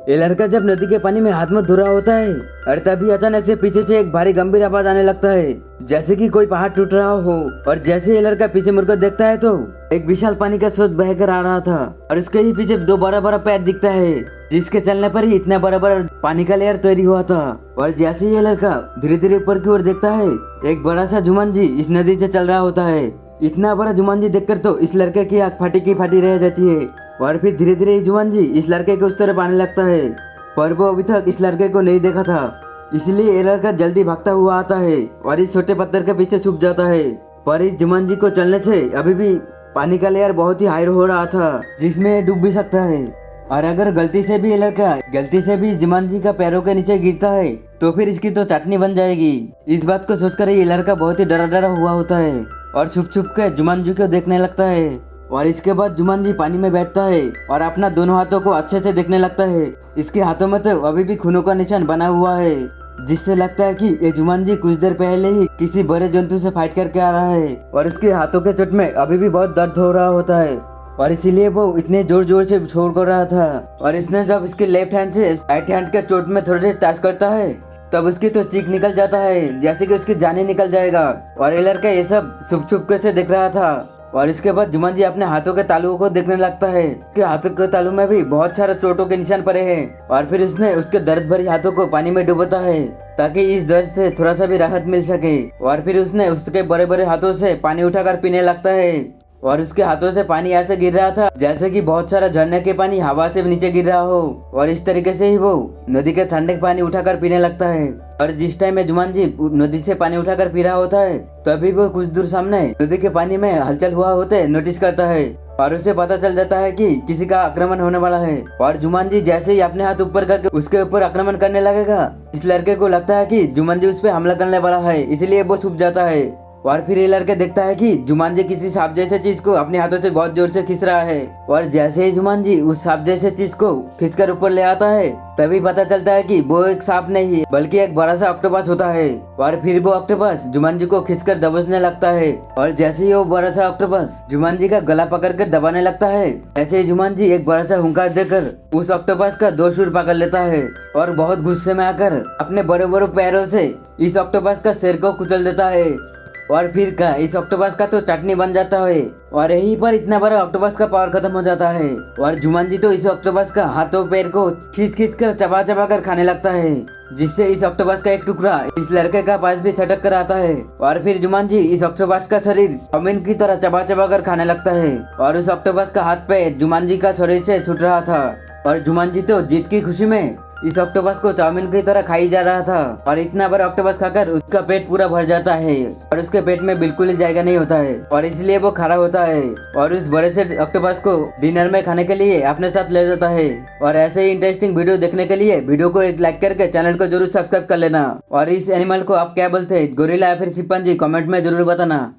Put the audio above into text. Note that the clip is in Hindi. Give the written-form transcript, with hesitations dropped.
ये लड़का जब नदी के पानी में हाथ में धो रहा होता है और तभी अचानक से पीछे से एक भारी गंभीर आवाज आने लगता है, जैसे कि कोई पहाड़ टूट रहा हो। और जैसे ये लड़का पीछे मुड़कर देखता है तो एक विशाल पानी का स्रोत बहकर आ रहा था और उसके ही पीछे दो बड़ा बड़ा पैर दिखता है, जिसके चलने पर ही इतना बड़ा बड़ा पानी का लेयर तैयार हुआ था। और जैसे ये लड़का धीरे धीरे ऊपर की ओर देखता है, एक बड़ा सा जुम्मन इस नदी से चल रहा होता है। इतना बड़ा जुम्मन देखकर तो इस लड़के की आँख फाटी की फाटी रह जाती है। और फिर धीरे धीरे जुम्मन इस लड़के के उस तरफ आने लगता है, पर वो अभी तक इस लड़के को नहीं देखा था, इसलिए ये लड़का जल्दी भागता हुआ आता है और इस छोटे पत्थर के पीछे छुप जाता है। पर इस जुम्मन को चलने से अभी भी पानी का लेयर बहुत ही हाई हो रहा था, जिसमें ये डूब भी सकता है। और अगर गलती से भी ये लड़का गलती से भी जुम्मन का पैरों के नीचे गिरता है तो फिर इसकी तो चटनी बन जाएगी। इस बात को सोचकर ये लड़का बहुत ही डरा डरा हुआ होता है और छुप छुप के जुम्मन को देखने लगता है। और इसके बाद जुम्मन पानी में बैठता है और अपना दोनों हाथों को अच्छे से देखने लगता है। इसके हाथों में तो अभी भी खूनों का निशान बना हुआ है, जिससे लगता है कि ये जुम्मन कुछ देर पहले ही किसी बड़े जंतु से फाइट करके आ रहा है। और इसके हाथों के चोट में अभी भी बहुत दर्द हो रहा होता है और इसीलिए वो इतने जोर जोर से शोर कर रहा था। और इसने जब इसके लेफ्ट हैंड से राइट हैंड के चोट में थोड़े टच करता है तब उसकी तो चीख निकल जाता है, जैसे कि उसकी जान ही निकल जाएगा। और ये लड़का ये सब छुप छुप के से देख रहा था। और इसके बाद जुम्मन अपने हाथों के तालुओं को देखने लगता है कि हाथों के तालू में भी बहुत सारे चोटों के निशान पड़े हैं। और फिर उसने उसके दर्द भरी हाथों को पानी में डुबोता है ताकि इस दर्द से थोड़ा सा भी राहत मिल सके। और फिर उसने उसके बड़े बड़े हाथों से पानी उठाकर पीने लगता है। और उसके हाथों से पानी ऐसे गिर रहा था जैसे कि बहुत सारा झरने के पानी हवा से नीचे गिर रहा हो। और इस तरीके से ही वो नदी के ठंडे पानी उठाकर पीने लगता है। और जिस टाइम में जुम्मन नदी से पानी उठाकर पी रहा होता है तभी वो कुछ दूर सामने नदी के पानी में हलचल हुआ होते नोटिस करता है और उसे पता चल जाता है कि किसी का आक्रमण होने वाला है। और जुम्मन जैसे ही अपने हाथ ऊपर करके उसके ऊपर आक्रमण करने लगेगा, इस लड़के को लगता है कि जुम्मन उस पर हमला करने वाला है, इसलिए वो छुप जाता है। और फिर ये लड़का देखता है कि जुम्मन किसी सांप जैसे चीज को अपने हाथों से बहुत जोर से खींच रहा है। और जैसे ही जुम्मन उस सांप जैसे चीज को खींचकर ऊपर ले आता है तभी पता चलता है कि वो एक सांप नहीं बल्कि एक बड़ा सा ऑक्टोपस होता है। और फिर वो ऑक्टोपस जुम्मन को खींचकर दबोचने लगता है। और जैसे ही वो बड़ा सा ऑक्टोपस जुम्मन का गला पकड़कर दबाने लगता है, ऐसे ही जुम्मन एक बड़ा सा हुंकार देकर उस ऑक्टोपस का दो सुर पकड़ लेता है और बहुत गुस्से में आकर अपने बड़े बड़े पैरों से इस ऑक्टोपस का सिर को कुचल देता है। और फिर का इस ऑक्टोपस का तो चटनी बन जाता है। और यहीं पर इतना बड़ा ऑक्टोपस का पावर खत्म हो जाता है। और जुम्मन तो इस ऑक्टोपस का हाथों पैर को खींच खींच कर चबा चबा कर खाने लगता है, जिससे इस ऑक्टोपस का एक टुकड़ा इस लड़के का पास भी छटक कर आता है। और फिर जुम्मन इस ऑक्टोपस का शरीर चाउमीन की तरह चबा चबा कर खाने लगता है। और उस ऑक्टोपस का हाथ पैर जुम्मन का शरीर से छूट रहा था। और जुम्मन तो जीत की खुशी में इस ऑक्टोपस को चाउमीन की तरह खाई जा रहा था। और इतना बड़ा ऑक्टोपस खाकर उसका पेट पूरा भर जाता है और उसके पेट में बिल्कुल ही जगह नहीं होता है और इसलिए वो खड़ा होता है और उस बड़े से ऑक्टोपस को डिनर में खाने के लिए अपने साथ ले जाता है। और ऐसे ही इंटरेस्टिंग वीडियो देखने के लिए वीडियो को एक लाइक करके चैनल को जरूर सब्सक्राइब कर लेना। और इस एनिमल को आप क्या बोलते हैं, गोरिल्ला या फिर चिंपैंजी, कमेंट में जरूर बताना।